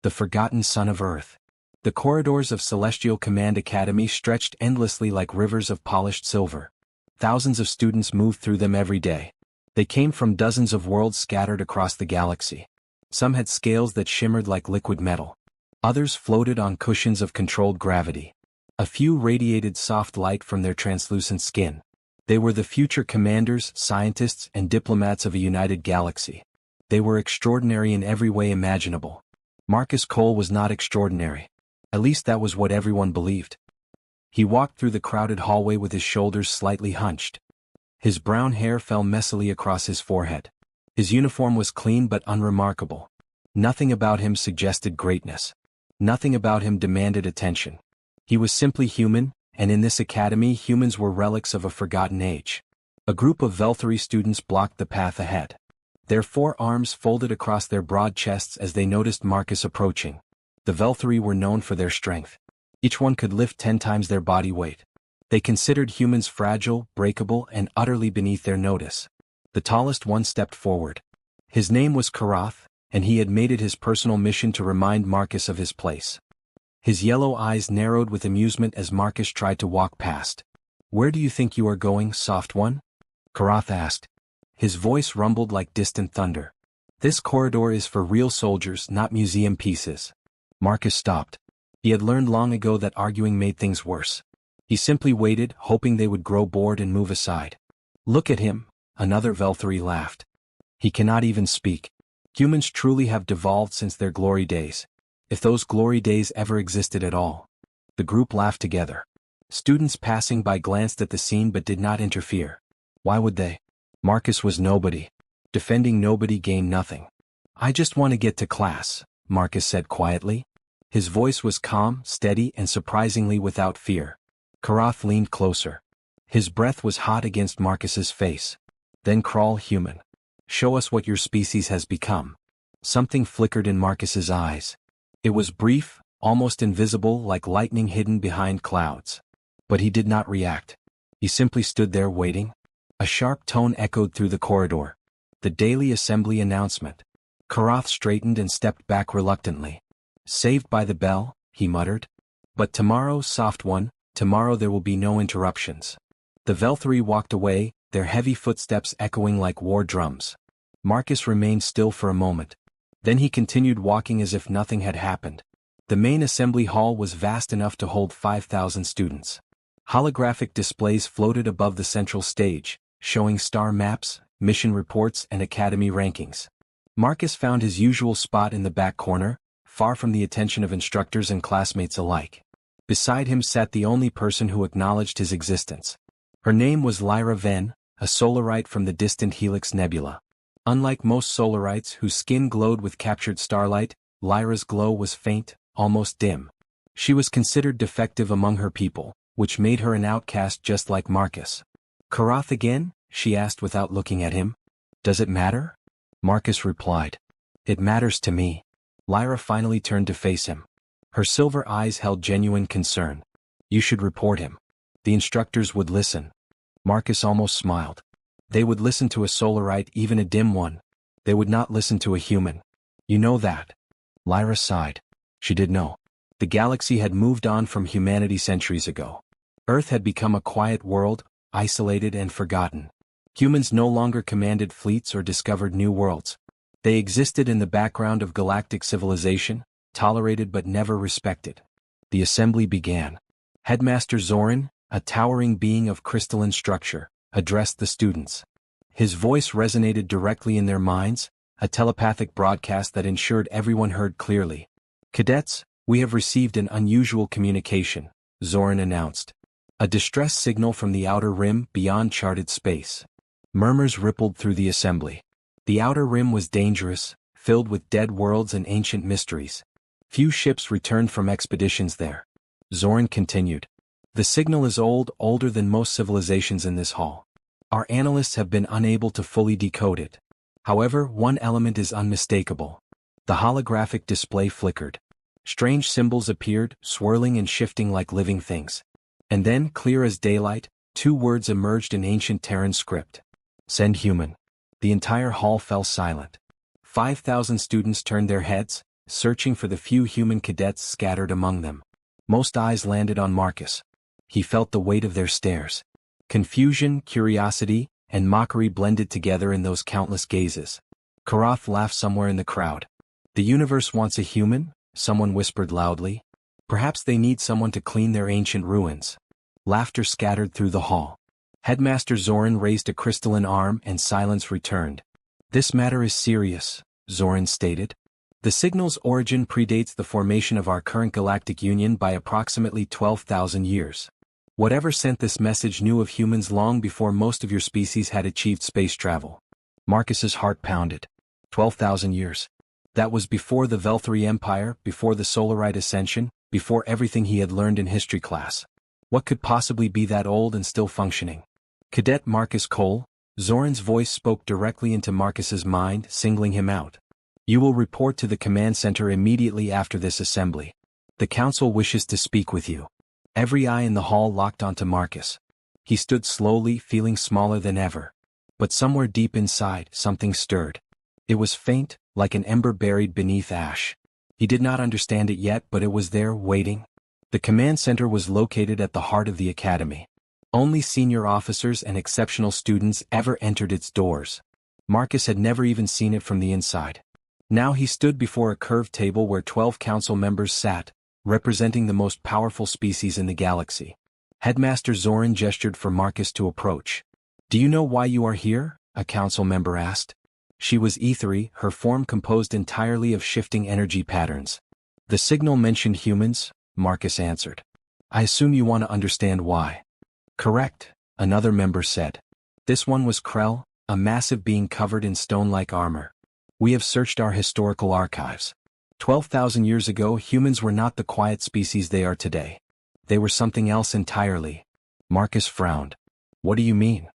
the forgotten son of Earth. The corridors of Celestial Command Academy stretched endlessly like rivers of polished silver. Thousands of students moved through them every day. They came from dozens of worlds scattered across the galaxy. Some had scales that shimmered like liquid metal. Others floated on cushions of controlled gravity. A few radiated soft light from their translucent skin. They were the future commanders, scientists, and diplomats of a united galaxy. They were extraordinary in every way imaginable. Marcus Cole was not extraordinary. At least that was what everyone believed. He walked through the crowded hallway with his shoulders slightly hunched. His brown hair fell messily across his forehead. His uniform was clean but unremarkable. Nothing about him suggested greatness. Nothing about him demanded attention. He was simply human, and in this academy humans were relics of a forgotten age. A group of Velthari students blocked the path ahead. Their 4 arms folded across their broad chests as they noticed Marcus approaching. The Velthari were known for their strength. Each one could lift 10 times their body weight. They considered humans fragile, breakable, and utterly beneath their notice. The tallest one stepped forward. His name was Karath, and he had made it his personal mission to remind Marcus of his place. His yellow eyes narrowed with amusement as Marcus tried to walk past. "Where do you think you are going, soft one?" Karath asked. His voice rumbled like distant thunder. "This corridor is for real soldiers, not museum pieces." Marcus stopped. He had learned long ago that arguing made things worse. He simply waited, hoping they would grow bored and move aside. "Look at him," another Velthari laughed. "He cannot even speak. Humans truly have devolved since their glory days. If those glory days ever existed at all." The group laughed together. Students passing by glanced at the scene but did not interfere. Why would they? Marcus was nobody. Defending nobody gained nothing. "I just want to get to class," Marcus said quietly. His voice was calm, steady, and surprisingly without fear. Karath leaned closer. His breath was hot against Marcus's face. "Then crawl, human. Show us what your species has become." Something flickered in Marcus's eyes. It was brief, almost invisible, like lightning hidden behind clouds. But he did not react. He simply stood there waiting. A sharp tone echoed through the corridor. "The daily assembly announcement." Karath straightened and stepped back reluctantly. "Saved by the bell," he muttered. "But tomorrow, soft one, tomorrow there will be no interruptions." The Velthari walked away, their heavy footsteps echoing like war drums. Marcus remained still for a moment. Then he continued walking as if nothing had happened. The main assembly hall was vast enough to hold 5,000 students. Holographic displays floated above the central stage, showing star maps, mission reports, and academy rankings. Marcus found his usual spot in the back corner, far from the attention of instructors and classmates alike. Beside him sat the only person who acknowledged his existence. Her name was Lyra Venn, a Solarite from the distant Helix Nebula. Unlike most Solarites whose skin glowed with captured starlight, Lyra's glow was faint, almost dim. She was considered defective among her people, which made her an outcast just like Marcus. "Karath again?" she asked without looking at him. "Does it matter?" Marcus replied. "It matters to me." Lyra finally turned to face him. Her silver eyes held genuine concern. "You should report him. The instructors would listen." Marcus almost smiled. They would listen to a Solarite, even a dim one. They would not listen to a human. "You know that." Lyra sighed. She did know. The galaxy had moved on from humanity centuries ago. Earth had become a quiet world, isolated and forgotten. Humans no longer commanded fleets or discovered new worlds. They existed in the background of galactic civilization, tolerated but never respected. The assembly began. Headmaster Zoran, a towering being of crystalline structure, addressed the students. His voice resonated directly in their minds, a telepathic broadcast that ensured everyone heard clearly. "Cadets, we have received an unusual communication," Zoran announced. "A distress signal from the outer rim beyond charted space." Murmurs rippled through the assembly. The outer rim was dangerous, filled with dead worlds and ancient mysteries. Few ships returned from expeditions there. Zoran continued. "The signal is older than most civilizations in this hall. Our analysts have been unable to fully decode it. However, one element is unmistakable." The holographic display flickered. Strange symbols appeared, swirling and shifting like living things. And then, clear as daylight, 2 words emerged in ancient Terran script. "Send human." The entire hall fell silent. 5,000 students turned their heads, searching for the few human cadets scattered among them. Most eyes landed on Marcus. He felt the weight of their stares. Confusion, curiosity, and mockery blended together in those countless gazes. Karath laughed somewhere in the crowd. "The universe wants a human," someone whispered loudly. "Perhaps they need someone to clean their ancient ruins." Laughter scattered through the hall. Headmaster Zoran raised a crystalline arm and silence returned. "This matter is serious," Zoran stated. "The signal's origin predates the formation of our current galactic union by approximately 12,000 years. Whatever sent this message knew of humans long before most of your species had achieved space travel." Marcus's heart pounded. 12,000 years. That was before the Velthari Empire, before the Solarite Ascension, before everything he had learned in history class. What could possibly be that old and still functioning? "Cadet Marcus Cole," Zoran's voice spoke directly into Marcus's mind, singling him out. "You will report to the command center immediately after this assembly. The council wishes to speak with you." Every eye in the hall locked onto Marcus. He stood slowly, feeling smaller than ever. But somewhere deep inside, something stirred. It was faint, like an ember buried beneath ash. He did not understand it yet, but it was there, waiting. The command center was located at the heart of the academy. Only senior officers and exceptional students ever entered its doors. Marcus had never even seen it from the inside. Now he stood before a curved table where 12 council members sat, representing the most powerful species in the galaxy. Headmaster Zoran gestured for Marcus to approach. "Do you know why you are here?" a council member asked. She was ethery, her form composed entirely of shifting energy patterns. "The signal mentioned humans," Marcus answered. "I assume you want to understand why." "Correct," another member said. This one was Krell, a massive being covered in stone-like armor. "We have searched our historical archives. 12,000 years ago, humans were not the quiet species they are today. They were something else entirely." Marcus frowned. "What do you mean?"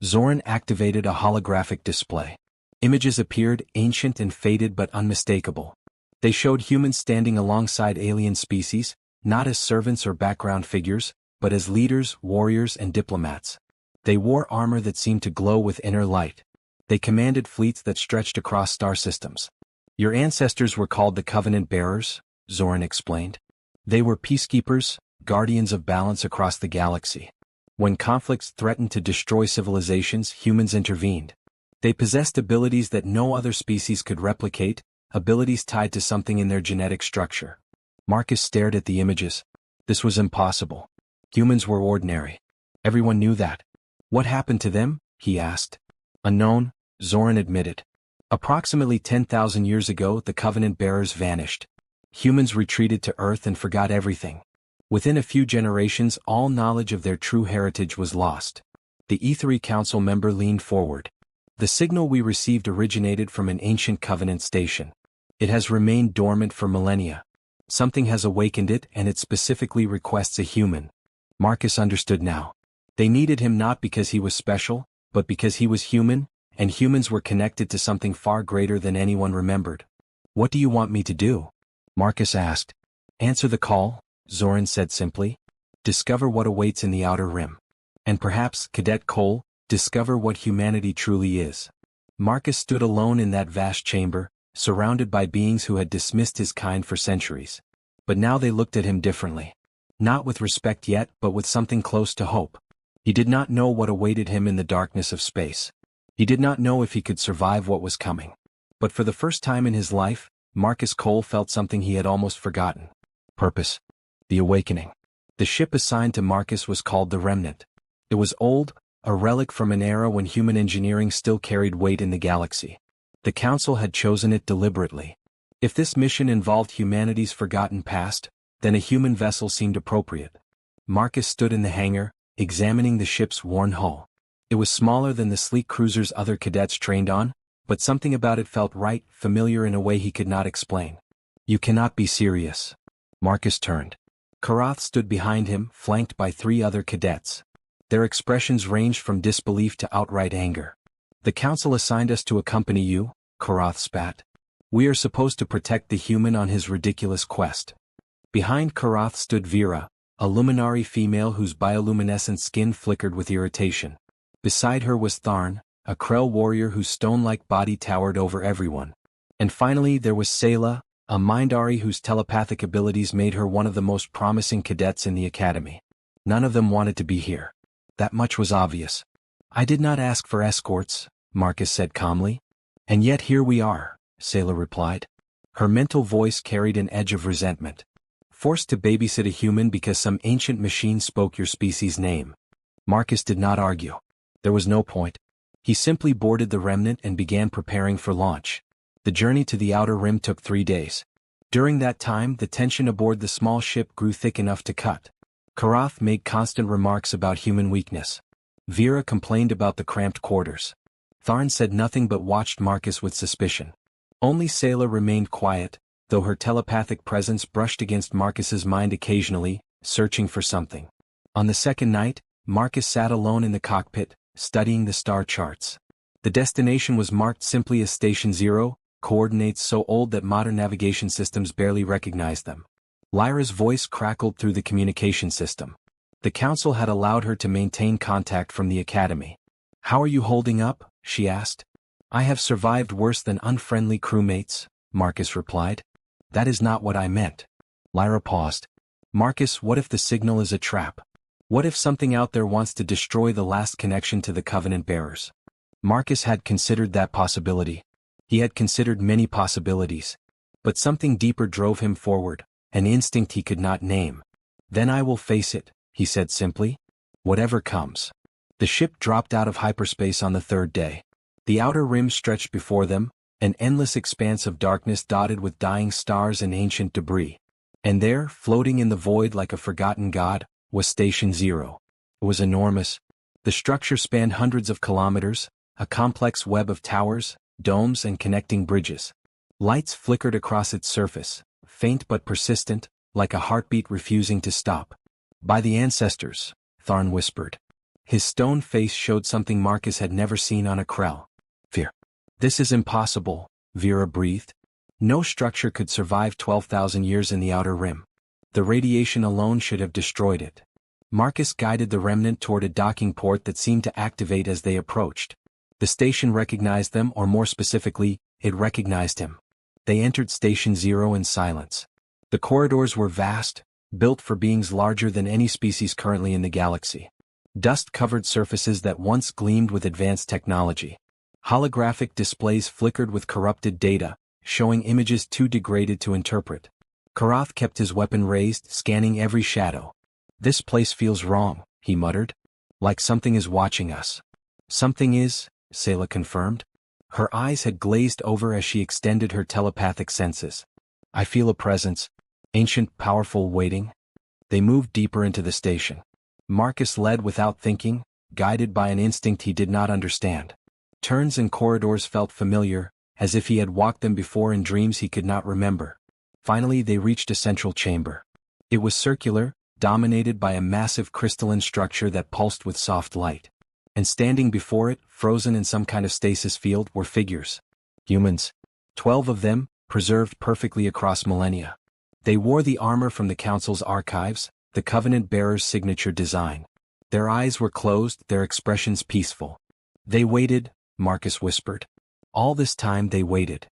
Zoran activated a holographic display. Images appeared, ancient and faded but unmistakable. They showed humans standing alongside alien species, not as servants or background figures, but as leaders, warriors, and diplomats. They wore armor that seemed to glow with inner light. They commanded fleets that stretched across star systems. "Your ancestors were called the Covenant Bearers," Zoran explained. "They were peacekeepers, guardians of balance across the galaxy. When conflicts threatened to destroy civilizations, humans intervened. They possessed abilities that no other species could replicate, abilities tied to something in their genetic structure." Marcus stared at the images. This was impossible. Humans were ordinary. Everyone knew that. "What happened to them?" he asked. "Unknown," Zoran admitted. "Approximately 10,000 years ago, the Covenant Bearers vanished. Humans retreated to Earth and forgot everything. Within a few generations, all knowledge of their true heritage was lost." The Ethery Council member leaned forward. "The signal we received originated from an ancient Covenant station. It has remained dormant for millennia. Something has awakened it, and it specifically requests a human." Marcus understood now. They needed him not because he was special, but because he was human, and humans were connected to something far greater than anyone remembered. "What do you want me to do?" Marcus asked. "Answer the call," Zoran said simply. "Discover what awaits in the outer rim. And perhaps, Cadet Cole, discover what humanity truly is." Marcus stood alone in that vast chamber, surrounded by beings who had dismissed his kind for centuries. But now they looked at him differently. Not with respect yet, but with something close to hope. He did not know what awaited him in the darkness of space. He did not know if he could survive what was coming. But for the first time in his life, Marcus Cole felt something he had almost forgotten. Purpose. The awakening. The ship assigned to Marcus was called the Remnant. It was old, a relic from an era when human engineering still carried weight in the galaxy. The Council had chosen it deliberately. If this mission involved humanity's forgotten past, then a human vessel seemed appropriate. Marcus stood in the hangar, examining the ship's worn hull. It was smaller than the sleek cruisers other cadets trained on, but something about it felt right, familiar in a way he could not explain. "You cannot be serious." Marcus turned. Karath stood behind him, flanked by 3 other cadets. Their expressions ranged from disbelief to outright anger. "The Council assigned us to accompany you," Karath spat. "We are supposed to protect the human on his ridiculous quest." Behind Karath stood Vera, a luminary female whose bioluminescent skin flickered with irritation. Beside her was Tharn, a Krell warrior whose stone-like body towered over everyone. And finally there was Sayla, A Mindari whose telepathic abilities made her one of the most promising cadets in the academy. None of them wanted to be here. That much was obvious. I did not ask for escorts, Marcus said calmly. And yet here we are, Sayla replied. Her mental voice carried an edge of resentment. Forced to babysit a human because some ancient machine spoke your species' name. Marcus did not argue. There was no point. He simply boarded the remnant and began preparing for launch. The journey to the outer rim took 3 days. During that time, the tension aboard the small ship grew thick enough to cut. Karath made constant remarks about human weakness. Vera complained about the cramped quarters. Tharn said nothing but watched Marcus with suspicion. Only Sayla remained quiet, though her telepathic presence brushed against Marcus's mind occasionally, searching for something. On the second night, Marcus sat alone in the cockpit, studying the star charts. The destination was marked simply as Station 0, coordinates so old that modern navigation systems barely recognized them. Lyra's voice crackled through the communication system. The council had allowed her to maintain contact from the academy. How are you holding up? She asked. I have survived worse than unfriendly crewmates, Marcus replied. That is not what I meant. Lyra paused. Marcus, what if the signal is a trap? What if something out there wants to destroy the last connection to the Covenant bearers? Marcus had considered that possibility. He had considered many possibilities. But something deeper drove him forward, an instinct he could not name. Then I will face it, he said simply. Whatever comes. The ship dropped out of hyperspace on the third day. The outer rim stretched before them, an endless expanse of darkness dotted with dying stars and ancient debris. And there, floating in the void like a forgotten god, was Station 0. It was enormous. The structure spanned hundreds of kilometers, a complex web of towers, domes and connecting bridges. Lights flickered across its surface, faint but persistent, like a heartbeat refusing to stop. By the ancestors, Tharn whispered. His stone face showed something Marcus had never seen on a Krell. Fear. This is impossible, Vera breathed. No structure could survive 12,000 years in the outer rim. The radiation alone should have destroyed it. Marcus guided the remnant toward a docking port that seemed to activate as they approached. The station recognized them, or more specifically, it recognized him. They entered Station 0 in silence. The corridors were vast, built for beings larger than any species currently in the galaxy. Dust-covered surfaces that once gleamed with advanced technology. Holographic displays flickered with corrupted data, showing images too degraded to interpret. Karath kept his weapon raised, scanning every shadow. This place feels wrong, he muttered. Like something is watching us. Something is, Sayla confirmed. Her eyes had glazed over as she extended her telepathic senses. I feel a presence. Ancient, powerful, waiting. They moved deeper into the station. Marcus led without thinking, guided by an instinct he did not understand. Turns and corridors felt familiar, as if he had walked them before in dreams he could not remember. Finally they reached a central chamber. It was circular, dominated by a massive crystalline structure that pulsed with soft light. And standing before it, frozen in some kind of stasis field, were figures. Humans. 12 of them, preserved perfectly across millennia. They wore the armor from the Council's archives, the Covenant bearer's signature design. Their eyes were closed, their expressions peaceful. They waited, Marcus whispered. All this time they waited.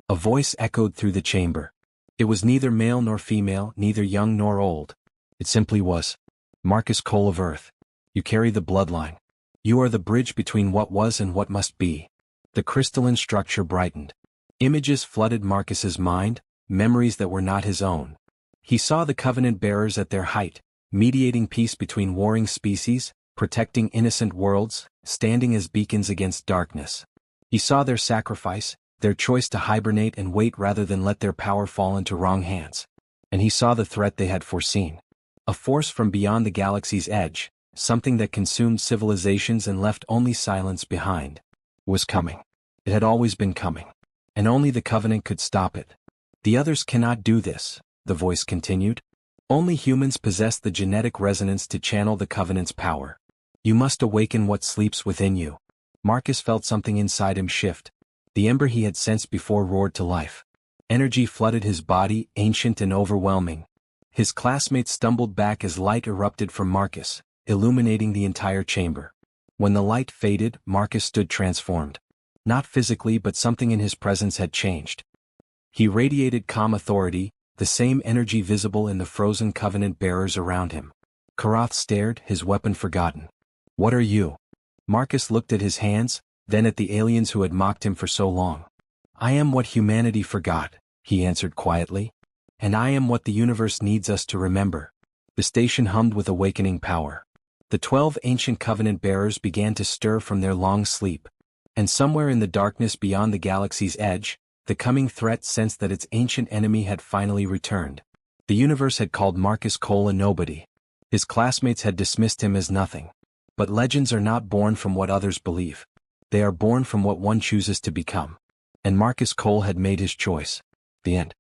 A voice echoed through the chamber. It was neither male nor female, neither young nor old. It simply was. Marcus Cole of Earth. You carry the bloodline. You are the bridge between what was and what must be. The crystalline structure brightened. Images flooded Marcus's mind, memories that were not his own. He saw the Covenant bearers at their height, mediating peace between warring species, protecting innocent worlds, standing as beacons against darkness. He saw their sacrifice, their choice to hibernate and wait rather than let their power fall into wrong hands. And he saw the threat they had foreseen. A force from beyond the galaxy's edge, something that consumed civilizations and left only silence behind, was coming. It had always been coming. And only the Covenant could stop it. The others cannot do this, the voice continued. Only humans possess the genetic resonance to channel the Covenant's power. You must awaken what sleeps within you. Marcus felt something inside him shift. The ember he had sensed before roared to life. Energy flooded his body, ancient and overwhelming. His classmates stumbled back as light erupted from Marcus, illuminating the entire chamber. When the light faded, Marcus stood transformed. Not physically, but something in his presence had changed. He radiated calm authority, the same energy visible in the frozen covenant bearers around him. Karath stared, his weapon forgotten. "What are you?" Marcus looked at his hands, then at the aliens who had mocked him for so long. "I am what humanity forgot," he answered quietly. "And I am what the universe needs us to remember." The station hummed with awakening power. The 12 ancient covenant bearers began to stir from their long sleep. And somewhere in the darkness beyond the galaxy's edge, the coming threat sensed that its ancient enemy had finally returned. The universe had called Marcus Cole a nobody. His classmates had dismissed him as nothing. But legends are not born from what others believe. They are born from what one chooses to become. And Marcus Cole had made his choice. The end.